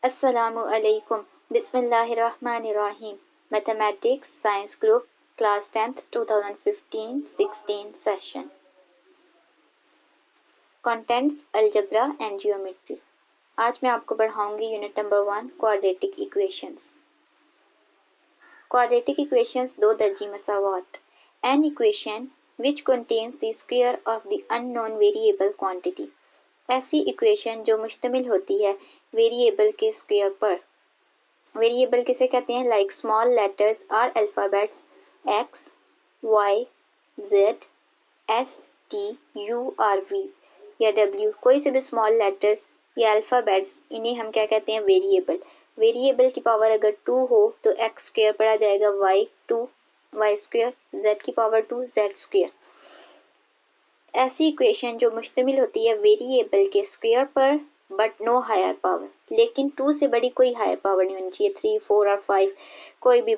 Assalamu alaikum. Bismillahirrahmanirrahim. Mathematics Science Group Class 10th 2015-16 Session. Contents Algebra and Geometry. आज मैं आपको पढ़ाऊंगी unit number 1 quadratic equations. Quadratic equations दो दर्जी मसावात. An equation which contains the square of the unknown variable quantity. ऐसी equation जो मुश्तमिल होती है वेरिएबल के स्क्वायर पर. वेरिएबल किसे कहते हैं? लाइक स्मॉल लेटर्स और alphabets x, y, z, s, t, u और वी या डब्ल्यू. कोई से भी स्मॉल लेटर्स या अल्फाबेट्स, इन्हें हम क्या कहते हैं? वेरिएबल. वेरिएबल की पावर अगर 2 हो तो एक्स स्क्वायर पढ़ा जाएगा वाई 2 वाई स्क्वायर, जेड की पावर 2 जेड स्क्वायर. ऐसी इक्वेशन जो मुश्तमिल होती है वेरिएबल के स्क्वायर पर बट नो हायर पावर. लेकिन 2 से बड़ी कोई हायर पावर नहीं होनी चाहिए. 3, 4 और 5 कोई भी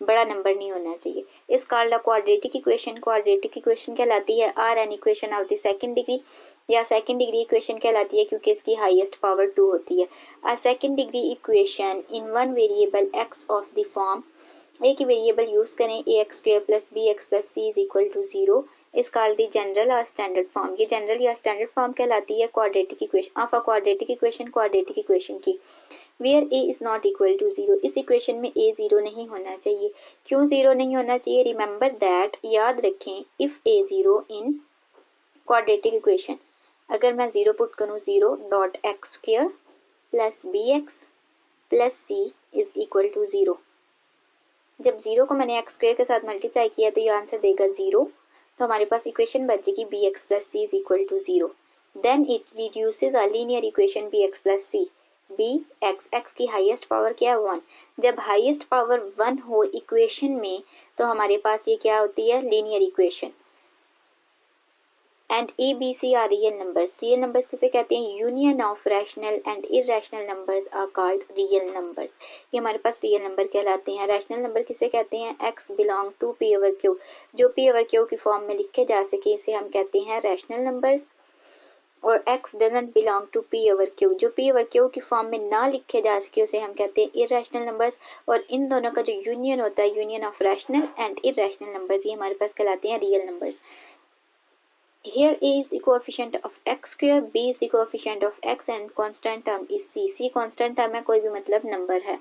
बड़ा नंबर नहीं होना चाहिए. Is called a quadratic equation. Quadratic equation कहलाती है are an equation of the second degree या सेकंड डिग्री इक्वेशन कहलाती है क्योंकि इसकी हाईएस्ट पावर 2 होती है. A second degree equation in one variable X of the form. एक ही वेरिएबल यूज करें A x square plus B x plus C is equal to 0 is called the general और स्टैंडर्ड फॉर्म. ये general या standard form कहलाती है quadratic equation of a quadratic equation की. Where A is not equal to 0. इस equation में ए 0 नहीं होना चाहिए. क्यों 0 नहीं होना चाहिए? रिमेंबर दैट, याद रखें, if a 0 in quadratic equation, अगर मैं 0 पुट करूँ 0 dot x square plus B x plus C is equal to 0. जब 0 को मैंने एक्स स्क्वायर के साथ मल्टीप्लाई किया तो ये आंसर देगा 0. तो हमारे पास इक्वेशन बचेगी b x plus C is equal to 0. Then it reduces a linear equation b x plus c. B x, x की हाईएस्ट पावर क्या है? 1. जब हाईएस्ट पावर 1 हो इक्वेशन में तो हमारे पास ये क्या होती है? Linear equation. And a b c are real numbers. Real numbers किसे कहते हैं? Union of rational and irrational numbers are called real numbers. ये हमारे पास रियल नंबर कहलाते हैं. रैशनल नंबर किसे कहते हैं? X belong to p over q. जो पी ओवर क्यू की फॉर्म में लिखे जा सके इसे हम कहते हैं रैशनल नंबर्स. और x doesn't belong to p over q. जो पी ओवर क्यू की फॉर्म में ना लिखे जा सके उसे हम कहते हैं इरेशनल नंबर्स. और इन दोनों का जो यूनियन होता है, union of rational and irrational numbers, ये हमारे पास कहलाते हैं real numbers. Here A is the coefficient of x square, B is the coefficient of x and constant term is C. C constant term है, कोई भी मतलब नंबर है.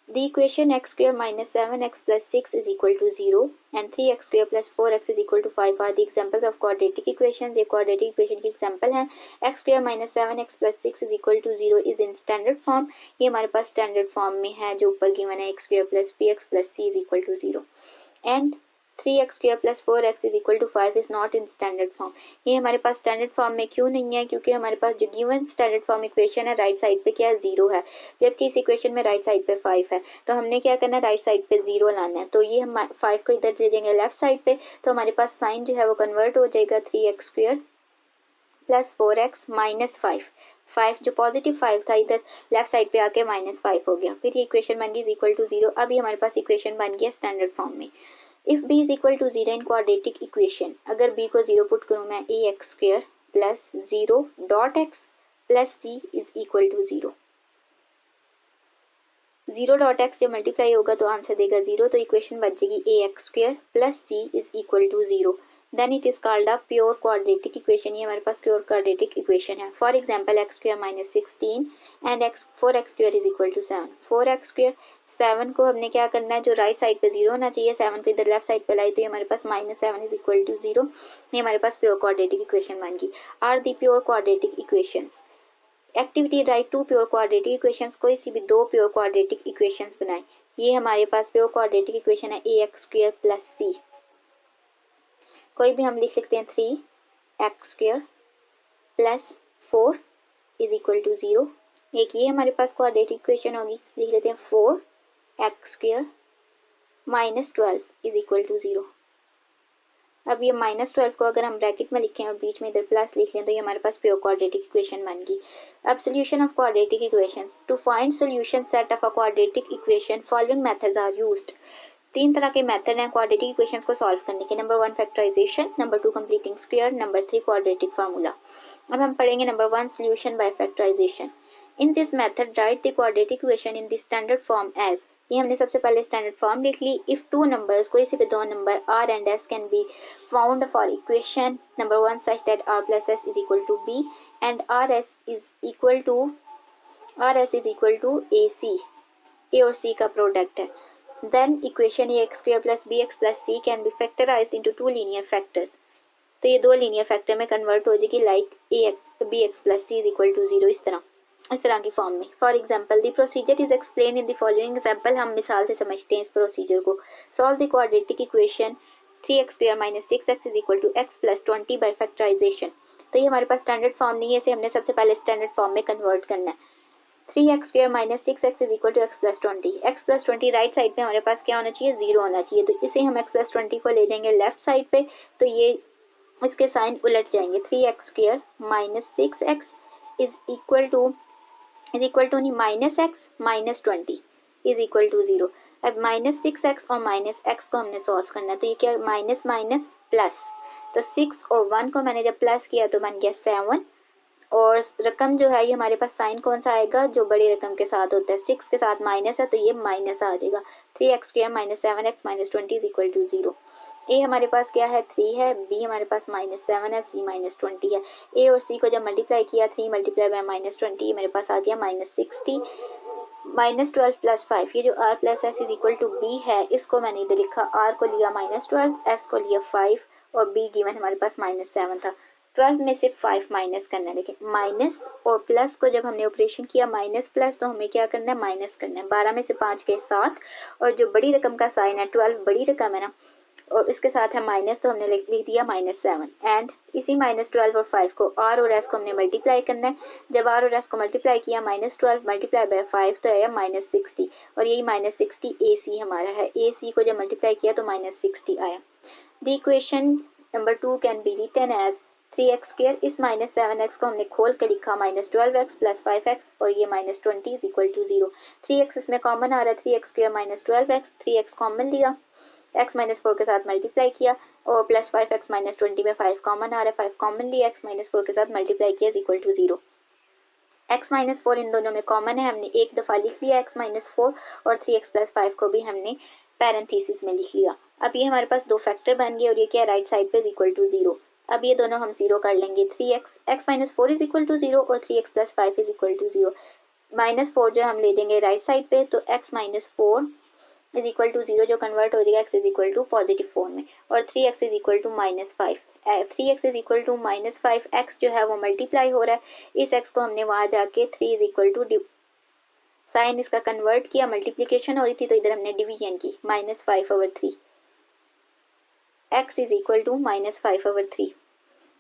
The equation x square minus 7x plus 6 is equal to 0 and 3x square plus 4x is equal to 5 are the examples of quadratic equations. ये quadratic equation की example हैं. x square minus 7x plus 6 is equal to 0 is in standard form. ये हमारे पास standard form में है जो ऊपर given है x square plus bx plus c is equal to 0 and 3x square plus 4x is equal to 5 is not in standard form. ये हमारे पास standard form में क्यों नहीं है? क्योंकि हमारे पास जो गिवन स्टैंडर्ड फॉर्म इक्वेशन है राइट साइड पे क्या है? 0 है, जबकि इस इक्वेशन में राइट साइड पे 5 है. तो हमने क्या करना है? राइट साइड पे 0 लाना है. तो ये हम 5 को इधर दे देंगे लेफ्ट साइड पे, तो हमारे पास साइन जो है वो कन्वर्ट हो जाएगा 3x square plus 4x minus 5 जो पॉजिटिव 5 था इधर लेफ्ट साइड पे आके माइनस 5 हो गया. फिर ये इक्वेशन बन गई इज इक्वल टू 0. अब ये हमारे पास इक्वेशन बन गया स्टैंडर्ड फॉर्म में. If b is equal to 0 in quadratic equation, अगर b को 0 पुट करूँ मैं A x square plus 0 dot X plus C is equal to 0. 0 dot X जब मल्टीप्लाई होगा तो आंसर देगा 0. तो इक्वेशन बन जाएगी A x square plus C is equal to 0. Then it is called a pure quadratic equation. ये हमारे पास प्योर क्वाड्रेटिक इक्वेशन है. For example x square minus 16 and 4x square is equal to 7. 4x square 7 को हमने क्या करना है? जो राइट साइड पे 0 होना चाहिए, 7 को इधर लेफ्ट साइड पे लाई तो ये हमारे पास माइनस 7 इज इक्वल टू 0. ये हमारे पास प्योर क्वाड्रेटिक इक्वेशन बन गई. Are the pure quadratic equation. Activity write two pure quadratic equations. कोई सी भी दो प्योर क्वाड्रेटिक इक्वेशंस बनाए. ये हमारे पास प्योर क्वाड्रेटिक इक्वेशन है a x square plus c. कोई भी हम लिख सकते हैं 3x square plus 4 is equal to 0. एक ये हमारे पास क्वाड्रेटिक इक्वेशन होगी, लिख लेते हैं 4x square minus 12 is equal to 0. अब ये माइनस 12 को अगर हम ब्रैकेट में लिखें और बीच में इधर प्लस लिख लें तो ये हमारे पास प्योर क्वाड्रेटिक इक्वेशन बन गई. अब solution of quadratic equation. To find solution set of a quadratic equation following methods are used. 3 तरह के मेथड हैं क्वाड्रेटिक इक्वेशंस को सॉल्व करने के. Number 1 factorization, number 2 completing square, number 3 quadratic formula. अब हम पढ़ेंगे number 1 solution by factorization. In this method write the quadratic equation in the standard form as, ये हमने सबसे पहले स्टैंडर्ड फॉर्म लिख ली। इफ टू नंबर्स, कोई से भी दो number r and s can be found for equation number 1 such that r plus s is equal to b and rs is equal to ac, a और c का product है, then equation ax square plus bx plus c can be factorized into two linear factors. तो ये दो linear factor में convert हो जाएगी like ax bx plus c is equal to 0, इस तरह की फॉर्म में। For example the procedure is explain in the following example, हम मिसाल से समझते हैं इस प्रोसीजर को। Solve the quadratic equation 3x square minus 6x is equal to x plus 20 by factorization. तो ये हमारे पास स्टैंडर्ड फॉर्म नहीं है, इसे हमने सबसे पहले स्टैंडर्ड फॉर्म में कन्वर्ट करना है। 3x square minus 6x is equal to x plus 20। x plus 20 right side पे हमारे पास क्या होना चाहिए, 0 होना चाहिए, तो इसे हम x प्लस 20 को ले जाएंगे लेफ्ट साइड पे, तो ये इसके साइन उलट जाएंगे। 3x square minus 6x is equal to नहीं minus x minus 20 is equal to 0। अब माइनस 6x और माइनस x को हमने सॉल्व करना है, तो ये क्या माइनस माइनस प्लस, तो 6 और 1 को मैंने जब प्लस किया तो बन गया 7, और रकम जो है ये हमारे पास साइन कौन सा आएगा, जो बड़ी रकम के साथ होता है, 6 के साथ माइनस है तो ये माइनस आ जाएगा। 3x square minus 7x minus 20 is equal to 0। ए हमारे पास क्या है 3 है, बी हमारे पास माइनस 7 है, सी माइनस 20 है। ए और सी को जब मल्टीप्लाई किया 3 मल्टीप्लाई बाय माइनस 20 मेरे पास आ गया माइनस 60, माइनस 12 प्लस 5, ये जो r plus s is equal to b है, इसको मैंने इधर लिखा, r को लिया माइनस 12, s को लिया 5 और b गिवन हमारे पास माइनस 7 था। 12 में से 5 माइनस करना है, देखिए माइनस और प्लस को जब हमने ऑपरेशन किया माइनस प्लस, तो हमें क्या करना है माइनस करना है। 12 में से 5 के साथ, और जो बड़ी रकम का साइन है 12 बड़ी रकम है ना, और इसके साथ है माइनस, तो हमने लिख दिया माइनस 7। एंड इसी माइनस 12 और 5 को r और s को हमने मल्टीप्लाई करना है। जब r और s को मल्टीप्लाई किया माइनस 12 मल्टीप्लाई बाय 5 तो आया माइनस 60, और यही माइनस 60 ac हमारा है। ac को जब मल्टीप्लाई किया तो माइनस 60 आया। The equation number 2 can be written as 3x square, इस माइनस 7x को हमने खोल कर लिखा माइनस 12x प्लस 5x, और ये minus 20 is equal to 0। 3x इसमें कॉमन आ रहा है, 3x square minus 12x, 3x common लिया, x माइनस 4 के साथ मल्टीप्लाई किया, और प्लस 5x माइनस 20 में 5 कॉमन आ रहा है, 5 कॉमन लिया, x माइनस 4 के साथ मल्टीप्लाई किया is equal to 0। x minus 4 इन दोनों में कॉमन है, हमने एक दफ़ा लिख लिया x माइनस 4, और 3x प्लस 5 को भी हमने पैरेंथेसिस में लिख लिया। अब ये हमारे पास दो फैक्टर बन गए, और ये क्या राइट साइड पे इज इक्वल टू 0। अब ये दोनों हम 0 कर लेंगे, 3x minus 4 is equal to 0 और 3x plus 5 is equal to 0। Minus 4 जो हम ले देंगे राइट साइड पे, तो x minus 4 is equal to 0 जो कन्वर्ट हो जाएगा x is equal to positive form में, और 3x is equal to minus 5। 3x is equal to minus 5, x जो है वो मल्टीप्लाई हो रहा है, इस x को हमने वहाँ जाके 3 इज इक्वल टू साइन इसका कन्वर्ट किया, मल्टीप्लीकेशन हो रही थी तो इधर हमने डिवीजन की, minus 5/3, x is equal to minus 5/3।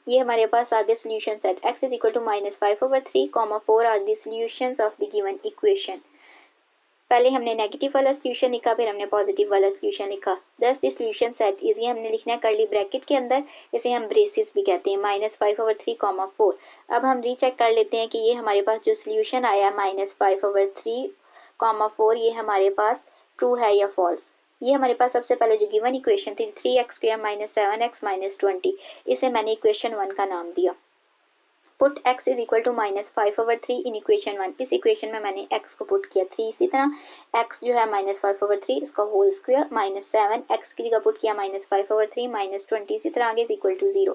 ये हमारे पास आगे solution set, x is equal to minus 5/3, 4 are the solutions of the given equation. पहले हमने नेगेटिव वाला सोल्यूशन लिखा, फिर हमने पॉजिटिव वाला सोल्यूशन लिखा। दस द सॉल्यूशन सेट इज, ये हमने लिखना है कर्ली ब्रैकेट के अंदर, इसे हम ब्रेसेस भी कहते हैं, माइनस 5/3, 4। अब हम रीचेक कर लेते हैं कि ये हमारे पास जो सोल्यूशन आया माइनस 5/3, 4, ये हमारे पास ट्रू है या फॉल्स। ये हमारे पास सबसे पहले जो गिवन इक्वेशन थी 3x square minus 7x minus 20, इसे मैंने इक्वेशन 1 का नाम दिया। Put x is equal to minus 5/3 in equation 1, इस इक्वेशन में मैंने x को पुट किया 3, इसी तरह x जो है माइनस 5/3 इसका होल स्क्वायर माइनस 7, x की जगह पुट किया माइनस 5/3 माइनस 20, इसी तरह आगे इज इक्वल टू 0,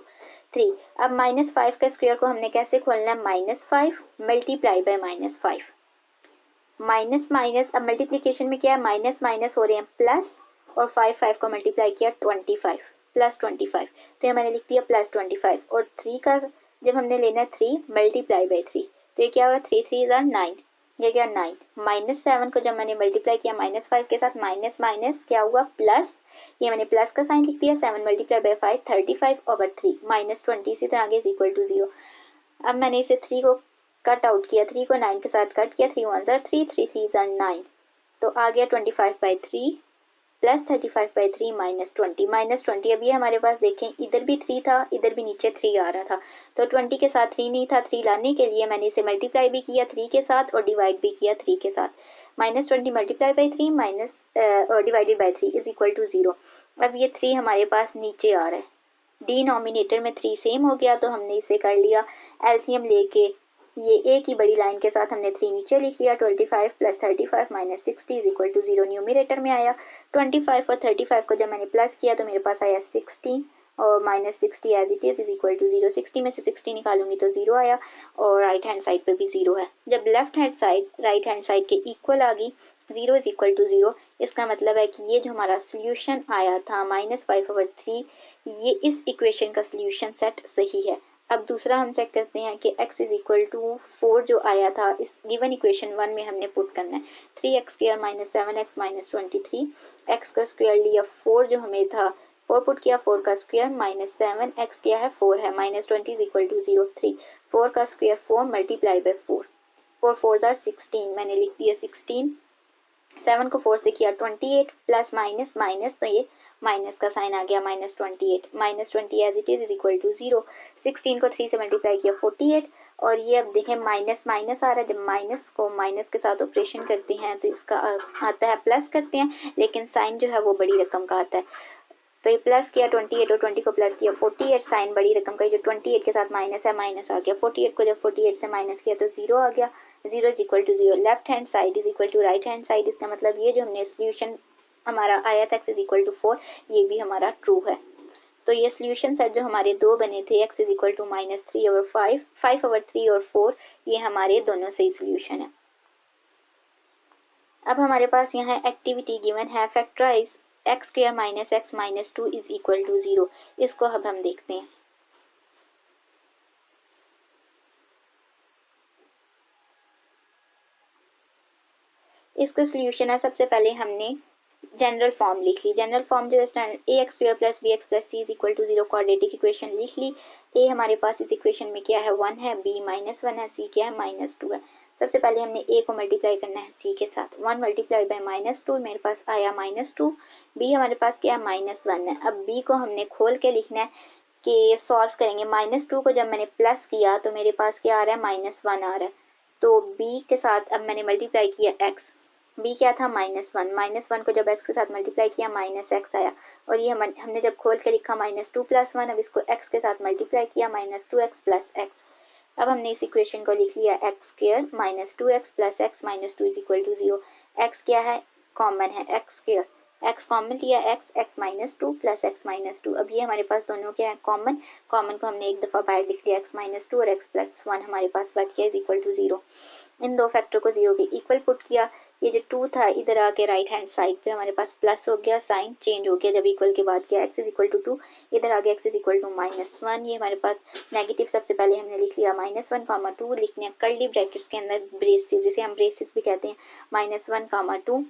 3। अब माइनस 5 का स्क्वायर को हमने कैसे खोलना है, minus 5 multiply by minus 5, minus minus, अब मल्टीप्लीकेशन में क्या है माइनस माइनस हो रहे हैं प्लस, और 5 को मल्टीप्लाई किया 25 प्लस 25, तो ये मैंने लिख दिया प्लस 25, और 3 का जब हमने लेना है 3 मल्टीप्लाई बाई 3, तो ये क्या होगा 3 3 are 9, ये क्या 9, माइनस 7 को जब मैंने मल्टीप्लाई किया माइनस 5 के साथ, माइनस माइनस क्या हुआ प्लस, ये मैंने प्लस का साइन लिख दिया, 7 मल्टीप्लाई बाई 5 35/3 माइनस 20, इसी तरह आगे इज इक्वल टू 0। अब मैंने इसे 3 को कट आउट किया, 3 को 9 के साथ कट किया, 3 1 are 3, 3 3 are 9, तो आ गया 25/3 प्लस 35/3 माइनस 20। अब ये हमारे पास देखें इधर भी 3 था, इधर भी नीचे 3 आ रहा था, तो 20 के साथ 3 नहीं था, 3 लाने के लिए मैंने इसे मल्टीप्लाई भी किया 3 के साथ और डिवाइड भी किया 3 के साथ, minus 20 multiply by 3 minus divided by 3 is equal to 0। अब ये 3 हमारे पास नीचे आ रहा है, डिनोमिनेटर में 3 सेम हो गया, तो हमने इसे कर लिया एलसीएम लेके ये एक ही बड़ी लाइन के साथ हमने 3 नीचे लिख लिया। 25 + 35 - 60 = 0 न्यूमरेटर में आया। 25 और 35 को जब मैंने प्लस किया तो मेरे पास आया 16 और -60 एज इट इज = 0। 60 में से 60 निकालूंगी तो 0 आया और राइट हैंड साइड पे भी 0 है। जब left hand side right hand side के इक्वल आ गई 0 = 0, इसका मतलब है कि ये जो हमारा सोल्यूशन आया था -5/3, ये इस इक्वेशन का सोल्यूशन सेट सही है। अब दूसरा हम चेक करते हैं कि x = 4 जो आया था इस गिवन इक्वेशन 1 में हमने पुट करना है। 3x² - 7x - 23, x का स्क्वायर लिया 4 जो हमें था 4 पुट किया, 4 का स्क्वायर -7x क्या है 4 है, -20 = 0। 3 4 का स्क्वायर 4 × 4, 4 4 are 16, मैंने लिख दिया 16। 7 को 4 से किया 28 प्लस माइनस माइनस तो ये माइनस का साइन आ गया -28, -20 एज इट इज = 0। 16 को 3 से मल्टीप्लाई किया 48 और ये अब देखें माइनस माइनस आ रहा है। जब माइनस को माइनस के साथ ऑपरेशन करते हैं तो इसका आता है प्लस करते हैं, लेकिन साइन जो है वो बड़ी रकम का आता है। तो ये प्लस किया 28 और 20 को प्लस किया 48, साइन बड़ी रकम का जो 28 के साथ माइनस है माइनस आ गया। 48 को जब 48 से माइनस किया तो 0 आ गया। 0 = 0। Left hand side = right hand side, इसका मतलब ये जो हमने सोल्यूशन हमारा आया था x = 4, ये भी हमारा ट्रू है। तो ये सोल्यूशन सेट जो हमारे दो बने थे x = -3/5, 5/3 और 4, ये हमारे दोनों सही सोल्यूशन है। अब हमारे पास यहाँ एक्टिविटी गिवन है, फैक्टराइज x² - x - 2 = 0। इसको अब हम देखते हैं। इसका सोल्यूशन है, सबसे पहले हमने जनरल फॉर्म लिख ली। जनरल फॉर्म जो है ax² + bx + c = 0 quadratic equation लिख ली। a हमारे पास इस इक्वेशन में क्या है 1 है, b -1 है, c क्या है -2 है। सबसे पहले हमने a को मल्टीप्लाई करना है c के साथ। 1 × -2 मेरे पास आया -2। b हमारे पास क्या है -1 है। अब b को हमने खोल के लिखना है कि सॉल्व करेंगे। -2 को जब मैंने प्लस किया तो मेरे पास क्या आ रहा है -1 आ रहा है। तो b के साथ अब मैंने मल्टीप्लाई किया x, b क्या था -1, -1 को जब x के साथ मल्टीप्लाई किया -x आया और ये हमने जब खोल के लिखा -2 + 1, अब इसको x के साथ मल्टीप्लाई किया -2x + x। अब हमने इस इक्वेशन को लिख लिया x² - 2x + x - 2 = 0। x क्या है कॉमन है x², x कॉमन लिया x - 2 + x - 2। अब ये हमारे पास दोनों क्या है कॉमन, कॉमन को हमने एक दफ़ा बाहर लिख लिया x - 2 और x + 1 हमारे पास बच गया = 0। इन दो फैक्टर को 0 के इक्वल पुट किया। ये जो 2 था इधर आके राइट हैंड साइड पे हमारे पास प्लस हो गया, साइन चेंज हो गया जब इक्वल के बाद किया। x = 2 इधर आगे x = -1, ये हमारे पास नेगेटिव सबसे पहले हमने लिख लिया -1, 2 लिखने हैं कर्ली ब्रैकेट्स के अंदर ब्रेसेस, जिसे हम ब्रेसेस भी कहते हैं। -1, 2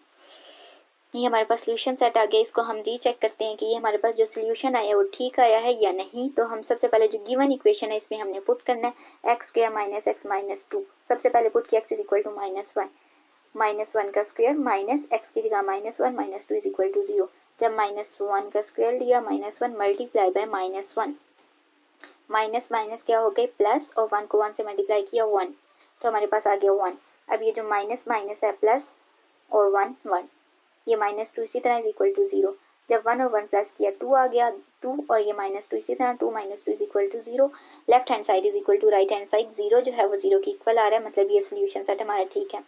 ये हमारे पास सोल्यूशन सेट आ गया। इसको हम रीचेक करते हैं कि ये हमारे पास जो सोल्यूशन आया वो ठीक आया है या नहीं। तो हम सबसे पहले जो गिवन इक्वेशन है इसमें हमने पुट करना है x² - x - 2। सबसे पहले पुट किया x = -1, -1 का स्क्वायर माइनस x की जगह -1 - 2 = 0। जब -1 का स्क्वायर लिया -1 मल्टीप्लाई बाय -1, माइनस माइनस क्या हो गए प्लस और 1 को 1 से मल्टीप्लाई किया 1, तो हमारे पास आ गया 1। अब ये जो माइनस माइनस है प्लस और 1 1, ये -2 इसी तरह = 0। जब 1 और 1 प्लस किया 2 आ गया 2 और ये -2 इसी तरह 2 - 2 = 0। Left hand side = right hand side, 0 जो है वो 0 के इक्वल आ रहा है, मतलब ये सोल्यूशन सेट हमारा ठीक है।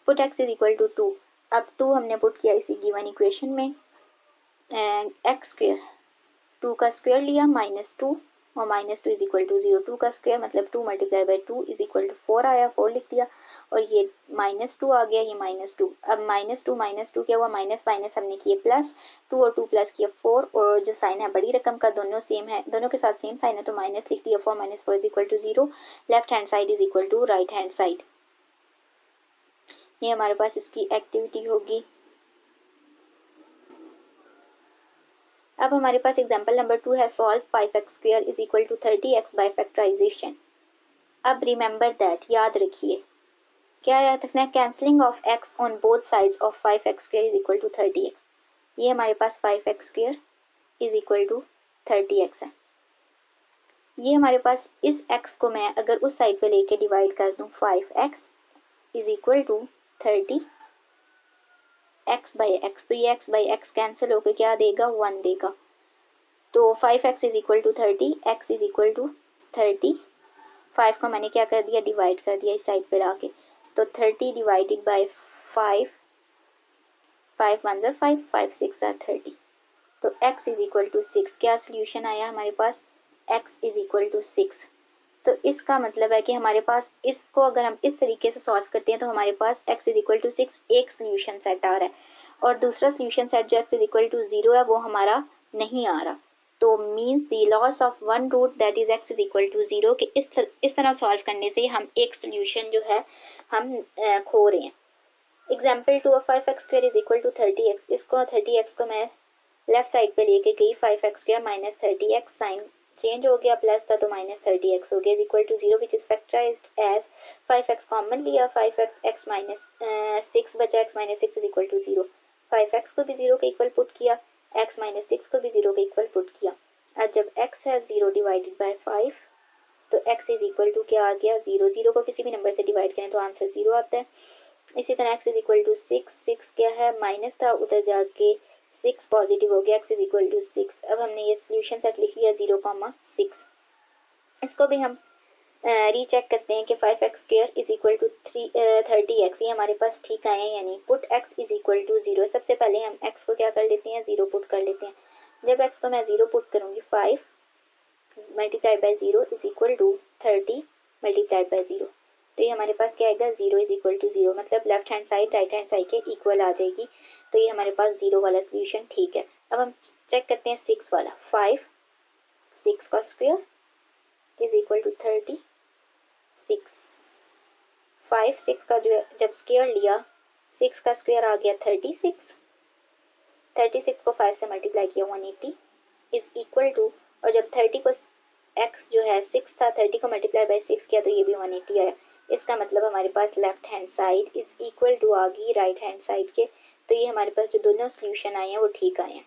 Put x = 2। अब 2 हमने पुट किया इसी गिवन इक्वेशन में एंड x², 2 का स्क्वायर लिया -2 और -2 = 0। 2 का स्क्वायर मतलब 2 × 2 = 4 आया, 4 लिख दिया और ये -2 आ गया, ये -2। अब -2 क्या हुआ माइनस माइनस हमने किए प्लस, 2 और 2 प्लस किया 4 और जो साइन है बड़ी रकम का दोनों सेम है, दोनों के साथ सेम साइन है तो माइनस लिख दिया 4 - 4 = 0। Left hand side = right hand side. ये हमारे पास इसकी एक्टिविटी होगी। अब हमारे पास एग्जाम्पल नंबर 2 है, solve 5x² = 30x by factorization. अब रिमेंबर दैट, याद रखिए क्या याद रखना है, cancelling of x on both sides of 5x² = 30x। ये हमारे पास 5x² = 30x है। ये हमारे पास इस x को मैं अगर उस साइड पे लेके डिवाइड कर दूं 5x = 30 x बाई x, तो ये x बाई x कैंसिल होकर क्या देगा 1 देगा। तो 5x = 30, x = 30 5 को मैंने क्या कर दिया, डिवाइड कर दिया इस साइड पर आके, तो 30 डिवाइडेड बाय 5, 5 1 ज़ा 5, 5 6 ज़ा 30, तो x इज इक्वल टू 6। क्या सोल्यूशन आया हमारे पास, x इज इक्वल टू 6। तो इसका मतलब है कि हमारे पास इसको अगर हम इस तरीके से सॉल्व करते हैं तो हमारे पास x इज इक्वल टू 6 एक सोल्यूशन सेट आ रहा है, और दूसरा सोल्यूशन सेट जो x इज इक्वल टू 0 है वो हमारा नहीं आ रहा। तो means the loss of one root that is x is equal to 0 कि इस तरह सॉल्व करने से हम एक सोल्यूशन जो है हम खो रहे हैं। Example 2 of 5x² is equal to 30x, इसको 30x को मैं लेफ्ट साइड पे लेके गई, 5x² minus 30x, sign change हो गया, प्लस था तो माइनस 30x हो गया, is equal to 0 which is factorized as 5x common लिया, 5x माइनस 6 बचा, x minus 6 is equal to 0, 5x को भी 0 के इक्वल पुट किया, x माइनस 6 को भी 0 के इक्वल पुट किया। अब जब x है 0 डिवाइडेड बाय 5, तो x इज इक्वल टू क्या आ गया, 0, 0 को किसी भी नंबर से डिवाइड करें तो आंसर 0 आता है। इसी तरह x इज इक्वल टू 6, 6 क्या है, माइनस था, उधर जाके 6 पॉजिटिव हो गया, x इज इक्वल टू 6। अब हमने ये सोल्यूशन सेट लिख लिया 0,6। इसको भी हम रीचेक करते हैं कि 5x² is equal to 30x, ये हमारे पास ठीक आए हैं या नहीं। Put x is equal to 0, सबसे पहले हम x को क्या कर लेते हैं, 0 पुट कर लेते हैं। जब x को मैं 0 पुट करूँगी, 5 multiplied by 0 is equal to 30 multiplied by 0, तो ये हमारे पास क्या आएगा, 0 इज इक्वल टू 0, मतलब left hand side right hand side के इक्वल आ जाएगी, तो ये हमारे पास 0 वाला सोल्यूशन ठीक है। अब हम चेक करते हैं 6 वाला, 5 6 का स्क्वायर इज इक्वल टू 36, 5 6 का जो जब स्क्वायर लिया, 6 का स्क्वायर आ गया 36, 36 को 5 से मल्टीप्लाई किया 180 इज इक्वल टू, और जब 30 को x जो है 6 था, 30 को मल्टीप्लाई बाई 6 किया तो ये भी 180 आया। इसका मतलब हमारे पास left hand side is equal to आ गई राइट हैंड साइड के, तो ये हमारे पास जो दोनों सोल्यूशन आए हैं वो ठीक आए हैं।